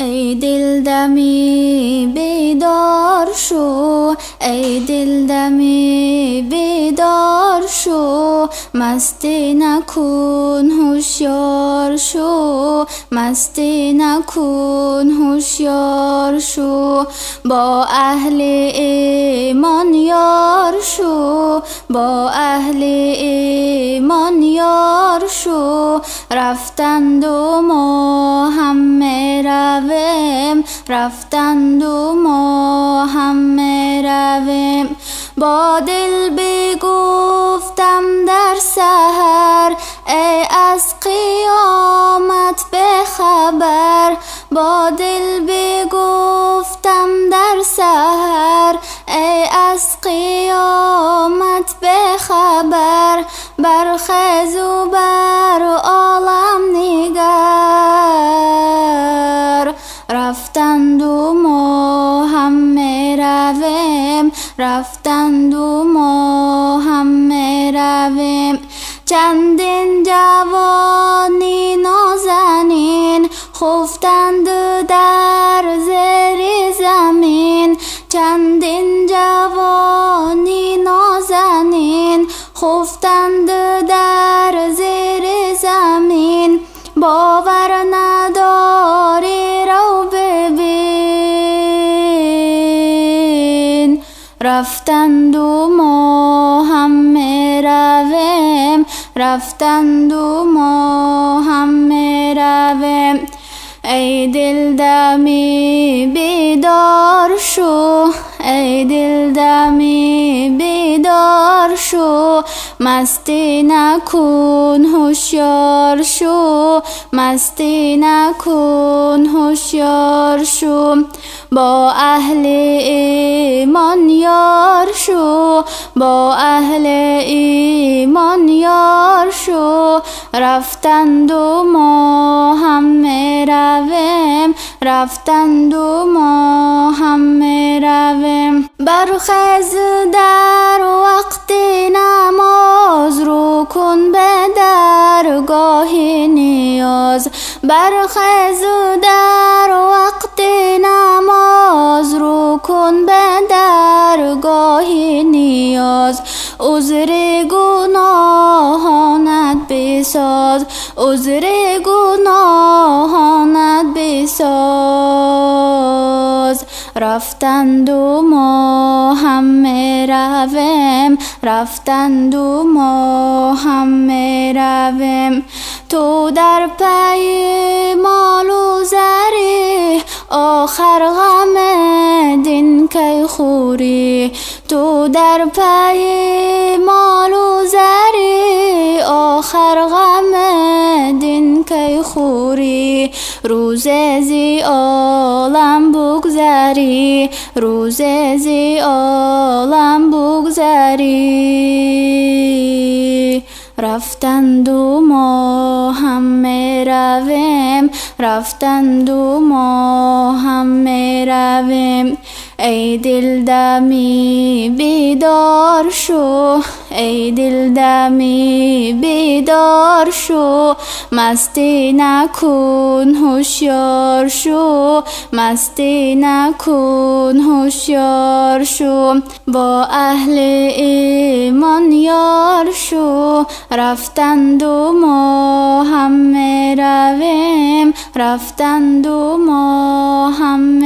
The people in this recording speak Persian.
ای دل دمی بیدار شو، ای دل دمی بیدار شو، مستی نکن هوشیار شو، مستی نکن هوشیار شو. با اهل ایمان یار شو، با اهل ایمان یار شو. رفتند و ما همه رویم، رفتند و ما همه رویم. با دل بگفتم در سحر، ای از قیامت بخبر. با دل بگفتم در سحر، ای از قیامت بخبر. برخیز و بر عالم نگر، رفتند و ما همه رویم، رفتند و ما همه رویم. چندین جوانی نازنین خفتند در زیر زمین، چندین جوانی نازنین خفتند در زیر زمین. باور نداری رو ببین، رفتند و ما همه رویم، رفتند و ما همه رویم. ای دل دمی بیدار شو، ای دل دمی بیدار شو، مستی نکن هوشیار شو، مستی نکن هوشیار شو. با اهل ایمان یار شو، با اهل ایمان یار شو. رفتند و ما همه رویم، رفتند و ما همه رویم. برخیز در وقت نماز، رو کن به درگاه نیاز. برخیز در وقت نماز، رو کن به درگاه نیاز. عذر گناهانت بساز، عذر گناهانت بساز. رفتند و ما همه رویم، رفتند و ما همه رویم. تو در پی مال و زری، آخر غم دین کی خوری. تو در پی مال و زری، آخر غم دین کی خوری. روز زی عالم بگذری، روز زی عالم بگذری. رفتند و ما همه رویم، رفتند و ما همه رویم. ای دل دمی بیدار شو، ای دل دمی بیدار شو، مستی نکن هوشیار شو، مستی نکن هوشیار شو. با اهل ایمان یار شو، رفتند و ما همه رویم، رفتند و ما همه